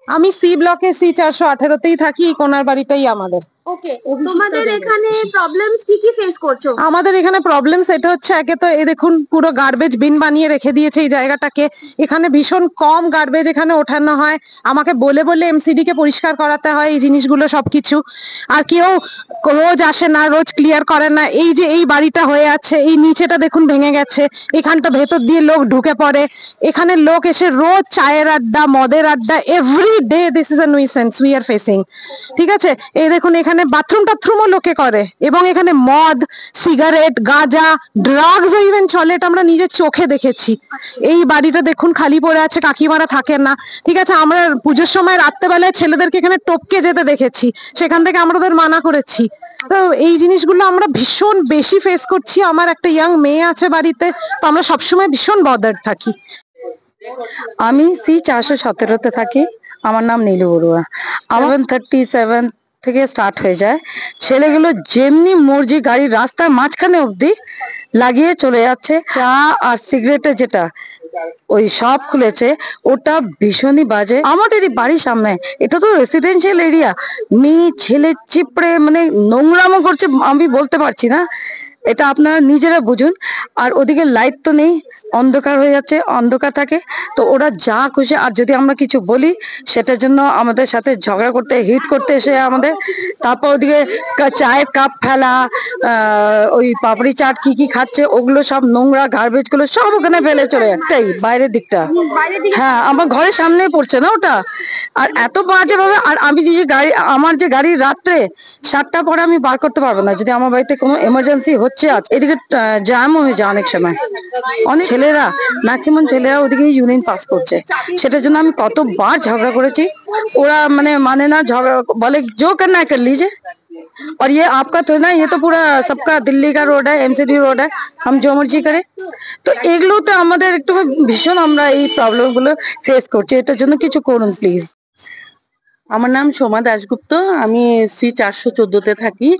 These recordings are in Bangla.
আমি সি ব্লকে C418তেই থাকি, কোনার বাড়িটাই আমাদের। ওকে, তোমাদের এখানে প্রবলেমস কি কি ফেস করছো? আমাদের এখানে প্রবলেমস এটা হচ্ছে, একে তো এই দেখুন পুরো গার্বেজ বিন বানিয়ে রেখে দিয়েছে এই জায়গাটাকে। এখানে ভীষণ কম গার্বেজ এখানে ওঠানো হয়, আমাকে বলে বলে এমসিডি কে পরিষ্কার করাতে হয় এই জিনিসগুলো সবকিছু। আর কেউ রোজ আসে না, রোজ ক্লিয়ার করে না। এই যে এই বাড়িটা হয়ে আছে, এই নিচেটা দেখুন ভেঙে গেছে, এখানটা ভেতর দিয়ে লোক ঢুকে পড়ে। এখানে লোক এসে রোজ চায়ের আড্ডা, মদের আড্ডা, every day this is a nuisance we are facing. ঠিক আছে, এই দেখুন এখানে বাথরুম টাথরুমও লোকে করে, এবং এখানে মদ, সিগারেট, গাঁজা, ড্রাগসও ইভেন চলে, এটা আমরা নিজের চোখে দেখেছি। এই বাড়িটা দেখুন খালি পড়ে আছে, কাকিমারা থাকেন না। ঠিক আছে, আমরা পুজোর সময় রাত্রেবেলায় ছেলেদেরকে এখানে টপকে যেতে দেখেছি, সেখান থেকে আমরা ওদের মানা করেছি। তো এই জিনিসগুলো আমরা ভীষণ বেশি ফেস করছি। আমার একটা ইয়াং মেয়ে আছে বাড়িতে, তো আমরা সবসময় ভীষণ বদার থাকি। আমি C417তে থাকি, আমার নাম নীলু বড়ুয়া। 11:37 থেকে স্টার্ট হয়ে যায়। ছেলেগুলো যেমনি মর্জি গাড়ির রাস্তার মাঝখানে অবধি লাগিয়ে চলে যাচ্ছে। চা আর সিগারেটের যেটা ওই সব খুলেছে, ওটা ভীষণই বাজে। আমাদেরই বাড়ির সামনে, এটা তো রেসিডেন্সিয়াল এরিয়া, মেয়ে ছেলে চিপড়ে মানে নোংরামো করছে, আমি বলতে পারছি না, এটা আপনারা নিজেরা বুঝুন। আর ওদিকে লাইট তো নেই, অন্ধকার হয়ে যাচ্ছে, অন্ধকার থাকে তো ওরা যা খুশি। আর যদি আমরা কিছু বলি সেটার জন্য আমাদের সাথে ঝগড়া করতে, হিট করতে এসে আমাদের। তারপর ওদিকে চায়ের কাপ ফেলা, ওই পাপড়ি চাট কি কি খাচ্ছে ওগুলো সব নোংরা গার্বেজ গুলো সব ওখানে ফেলে চলে, একটাই বাইরের দিকটা। হ্যাঁ, আমার ঘরের সামনে পড়ছে না ওটা। আর এত বাজে ভাবে, আর আমি নিজে গাড়ি, আমার যে গাড়ি রাত্রে 7টার পরে আমি বার করতে পারবো না যদি আমার বাড়িতে কোনো এমার্জেন্সি হচ্ছে। এদিকে জ্যামও হয়ে যায় অনেক সময়। অনেক ছেলেরা, ম্যাক্সিমাম ছেলেরা ওদিকে ইউনিয়ন পাস করছে, সেটার জন্য আমি কতবার ঝগড়া করেছি। ওরা মানে না, ঝগড়া বলে जो करना है कर लीजिए, और ये आपका तो ना, ये तो पूरा सबका दिल्ली का रोड है, एमसीडी रोड है, हम जो मर्जी करें। তো এগুলোতে আমাদের একটু ভীষণ আমরা এই প্রবলেম গুলো ফেস করছি, এটার জন্য কিছু করুন প্লিজ। আমার নাম সোমা দাশগুপ্ত, আমি C414তে থাকি।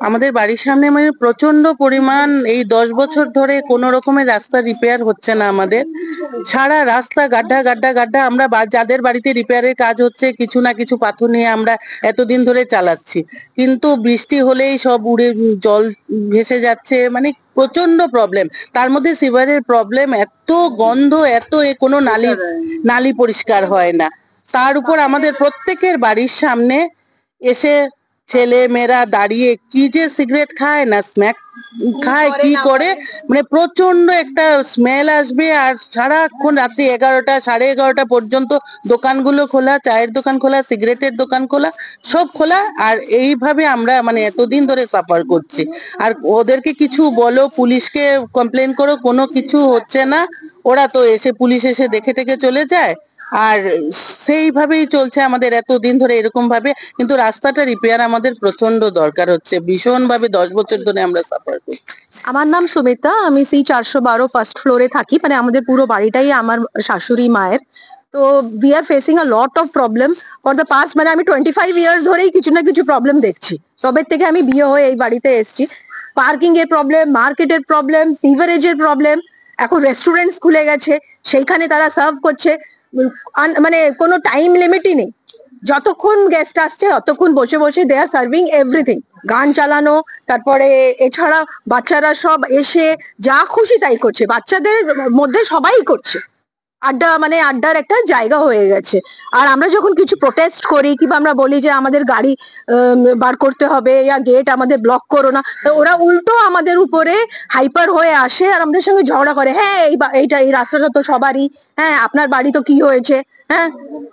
আমাদের বাড়ির সামনে মানে প্রচন্ড পরিমাণ, এই 10 বছর ধরে কোনো রকমের রাস্তা রিপেয়ার হচ্ছে না আমাদের। সারা রাস্তা গাড্ডা গাড্ডা গাড্ডা। আমরা যাদের বাড়িতে রিপেয়ারের কাজ হচ্ছে, কিছু না কিছু পাথর নিয়ে আমরা এতদিন ধরে চালাচ্ছি, কিন্তু বৃষ্টি হলেই সব উড়ে জল ভেসে যাচ্ছে, মানে প্রচন্ড প্রবলেম। তার মধ্যে সিভারের প্রবলেম, এত গন্ধ, এত কোনো নালী পরিষ্কার হয় না। তার উপর আমাদের প্রত্যেকের বাড়ির সামনে এসে ছেলে মেয়েরা দাঁড়িয়ে কি যে সিগারেট খায় না স্ম্যাক খায় কি করে, মানে প্রচন্ড একটা স্মেল আসবে। আর সারাক্ষণ রাত্রি 11টা, 11:30 পর্যন্ত দোকানগুলো খোলা, চায়ের দোকান খোলা, সিগারেটের দোকান খোলা, সব খোলা। আর এইভাবে আমরা মানে এতদিন ধরে সাফার করছি। আর ওদেরকে কিছু বলো, পুলিশকে কমপ্লেন করো, কোনো কিছু হচ্ছে না। ওরা তো এসে, পুলিশ এসে দেখে টেকে চলে যায়। আর সেইভাবেই চলছে আমাদের এতদিন ধরে এরকম ভাবে। কিন্তু রাস্তাটা রিপেয়ার আমাদের প্রচন্ড দরকার হচ্ছে, ভীষণ ভাবে। 10 বছর ধরে আমরা সাফার করছি। আমার নাম সুমিতা, আমি C412 ফার্স্ট ফ্লোরে থাকি, মানে আমাদের পুরো বাড়িটাই আমার শাশুড়ি মায়ের। তো we are facing a lot of problem for the past, মানে আমি 25 ইয়ার্স ধরেই কিছু না কিছু প্রবলেম দেখছি, তবে থেকে আমি বিয়ে হয়ে এই বাড়িতে এসেছি। পার্কিং এর প্রবলেম, মার্কেটের প্রবলেম, সিভারেজের প্রবলেম, এখন রেস্টুরেন্টস খুলে গেছে, সেইখানে তারা সার্ভ করছে, মানে কোনো টাইম লিমিটই নেই। যতক্ষণ গেস্ট আসছে ততক্ষণ বসে বসে দে আর সার্ভিং এভরিথিং, গান চালানো। তারপরে এছাড়া বাচ্চারা সব এসে যা খুশি তাই করছে, বাচ্চাদের মধ্যে সবাই করছে আড্ডা, মানে আড্ডার একটা জায়গা হয়ে গেছে। আর আমরা যখন কিছু প্রোটেস্ট করি কিংবা আমরা বলি যে আমাদের গাড়ি বার করতে হবে ইয়া গেট আমাদের ব্লক করো না, তো ওরা উল্টো আমাদের উপরে হাইপার হয়ে আসে আর আমাদের সঙ্গে ঝগড়া করে। হ্যাঁ, এই রাস্তাটা তো সবারই, হ্যাঁ আপনার বাড়ি তো কি হয়েছে। হ্যাঁ,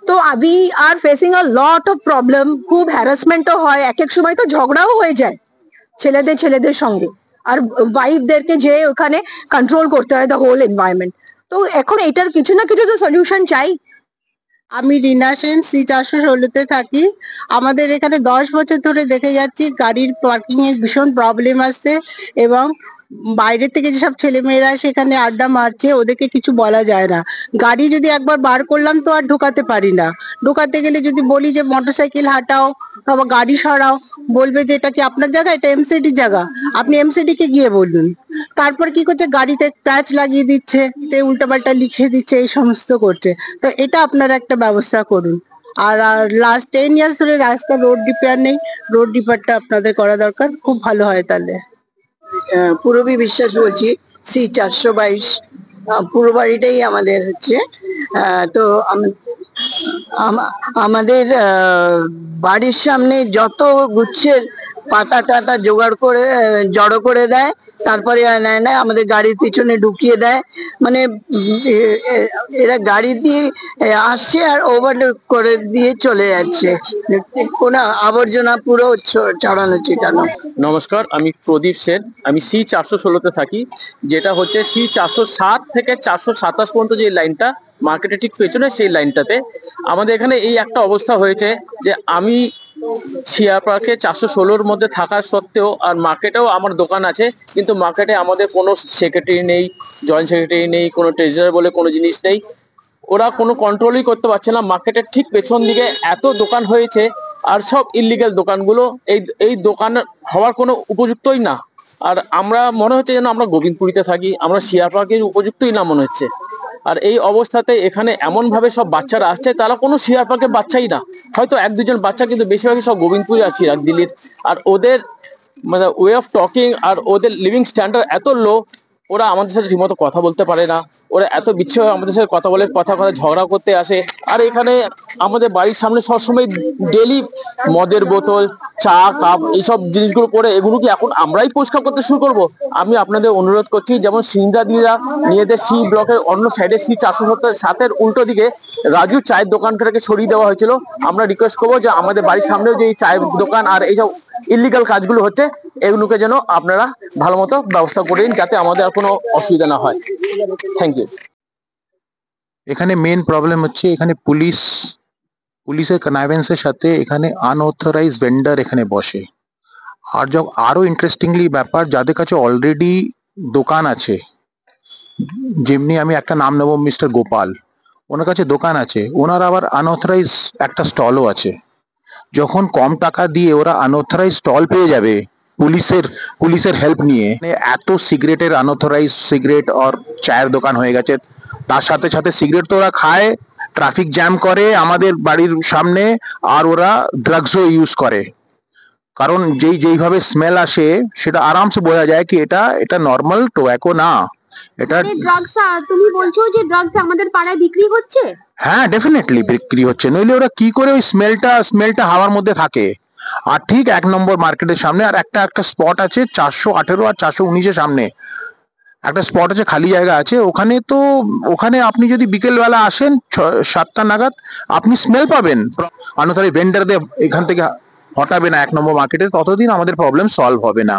তো we are facing a lot of problem, খুব হ্যারাসমেন্টও হয়, এক এক সময় তো ঝগড়াও হয়ে যায় ছেলেদের সঙ্গে। আর ওয়াইফদেরকে যে ওখানে কন্ট্রোল করতে হয় দ্য হোল এনভায়রনমেন্ট। তো এখন এটার কিছু না কিছু তো সলিউশন চাই। আমি রিনা সেন, C416তে থাকি। আমাদের এখানে 10 বছর ধরে দেখে যাচ্ছি গাড়ির পার্কিং এর ভীষণ প্রবলেম আসছে, এবং বাইরে থেকে যেসব ছেলেমেয়েরা সেখানে আড্ডা মারছে ওদেরকে কিছু বলা যায় না। গাড়ি যদি একবার বার করলাম তো আর ঢোকাতে পারি না। ঢোকাতে গেলে যদি বলি যে মোটরসাইকেল হাঁটাও বা গাড়ি সরাও, বলবে যে এটা কি আপনার জায়গা, এটা এমসিডি জায়গা, আপনি এমসিডি কে গিয়ে বলুন। তারপর কি করছে, গাড়িতে প্যাচ লাগিয়ে দিচ্ছে, উল্টাপাল্টা লিখে দিচ্ছে, এই সমস্ত করছে। তো এটা আপনারা একটা ব্যবস্থা করুন। আর লাস্ট 10 ইয়ার্স ধরে রাস্তা রোড রিপেয়ার নেই, রোড রিপেয়ারটা আপনাদের করা দরকার, খুব ভালো হয় তাহলে। পূরবী বিশ্বাস বলছি, C 422 পুরো বাড়িটাই আমাদের হচ্ছে। তো আমাদের বাড়ির সামনে যত গুচ্ছের পাতা টাতা জোগাড় করে জড়ো করে দেয়, তারপরে আর নেয় না, আমাদের গাড়ির পিছনে ঢুকিয়ে দেয়। মানে এরা গাড়ি দিয়ে আসছে আর ওভারলোড করে দিয়ে চলে যাচ্ছে, কোনো আবর্জনা পুরো ছড়ানো ছিটানো। নমস্কার, আমি প্রদীপ সেন। আমি C 416-তে থাকি, যেটা হচ্ছে C 407 থেকে 427 পর্যন্ত যে লাইনটা, মার্কেটের ঠিক পেছনে সেই লাইনটাতে আমাদের এখানে এই একটা অবস্থা হয়েছে যে আমি শিয়া পার্কে 416-র মধ্যে থাকা সত্ত্বেও আর মার্কেটেও আমার দোকান আছে, কিন্তু মার্কেটে আমাদের কোনো সেক্রেটারি নেই, জয়েন্ট সেক্রেটারি নেই, কোনো ট্রেজারার বলে কোনো জিনিস নেই। ওরা কোনো কন্ট্রোলই করতে পারছে না। মার্কেটের ঠিক পেছন দিকে এত দোকান হয়েছে, আর সব ইলিগাল দোকানগুলো, এই দোকান হওয়ার কোনো উপযুক্তই না। আর আমরা মনে হচ্ছে যেন আমরা গোবিন্দপুরীতে থাকি, আমরা শিয়া পার্কের উপযুক্তই না মনে হচ্ছে। আর এই অবস্থাতে এখানে এমন ভাবে সব বাচ্চারা আসছে, তারা কোনো শিয়ার পার্কের বাচ্চাই না, হয়তো 1-2 জন বাচ্চা, কিন্তু বেশিরভাগই সব গোবিন্দপুরে আসছে দিল্লির। আর ওদের মানে ওয়ে অফ টকিং আর ওদের লিভিং স্ট্যান্ডার্ড এত লো, ওরা আমাদের সাথে ঠিকমতো কথা বলতে পারে না। ওরা এত বিচ্ছিন্ন আমাদের সাথে কথা বলে, কথা ঝগড়া করতে আসে। আর এখানে আমাদের বাড়ির সামনে সবসময় ডেলি মদের বোতল, চা কাপ, এইসব জিনিসগুলো পড়ে, এগুলো কি এখন আমরাই পরিষ্কার করতে শুরু করব? আমি আপনাদের অনুরোধ করছি, যেমন সিন্দাদিরা নিজেদের C ব্লকের অন্য সাইডে C 407-এর উল্টো দিকে রাজু চায়ের দোকানটাকে সরিয়ে দেওয়া হয়েছিল। আমরা রিকোয়েস্ট করবো যে আমাদের বাড়ির সামনেও যে এই চায়ের দোকান আর এইসব ইলিগাল কাজগুলো হচ্ছে, এগুলোকে যেন আপনারা ভালো মতো ব্যবস্থা করে দিন, যাতে আমাদের আর কোনো অসুবিধা না হয়। Thank you. এখানে মেন প্রবলেম হচ্ছে, এখানে পুলিশের কনাইভেন্সের সাথে এখানে আনঅথরাইজ ভেন্ডার এখানে বসে। আর আরো ইন্টারেস্টিংলি ব্যাপার, যাদের কাছে অলরেডি দোকান আছে, যেমনি আমি একটা নাম নেবো, মিস্টার গোপাল, ওনার কাছে দোকান আছে, ওনার আবার আনঅথরাইজ একটা স্টলও আছে। যখন কম টাকা দিয়ে ওরা আনঅথরাইজ স্টল পেয়ে যাবে পুলিশের হেল্প নিয়ে, এত সিগারেটের আনঅথরাইজ সিগারেট আর চায়ের দোকান হয়ে গেছে। তার সাথে সাথে সিগারেট তো ওরা খায়, ট্রাফিক জ্যাম করে আমাদের বাড়ির সামনে, আর ওরা ড্রাগসও ইউজ করে। কারণ যেইভাবে স্মেল আসে, সেটা আরামসে বোঝা যায় কি এটা নর্মাল টোব্যাকো না, এটা ড্রাগস। তুমি বলছো যে ড্রাগস আমাদের পাড়ায় বিক্রি হচ্ছে? হ্যাঁ, ডেফিনেটলি বিক্রি হচ্ছে, নইলে ওরা কি করে ওই স্মেলটা হাওয়ার মধ্যে থাকে। আর ঠিক 1 নম্বর মার্কেটের সামনে আর একটা স্পট আছে 418 আর 419-এর সামনে একটা স্পট আছে, খালি জায়গা আছে ওখানে আপনি যদি বিকেল বেলা আসেন 7টা নাগাদ, আপনি স্মেল পাবেন। অন্যথায় ভেন্ডারদের এখান থেকে হটাবে না 1 নম্বর মার্কেটে, ততদিন আমাদের প্রবলেম সলভ হবে না।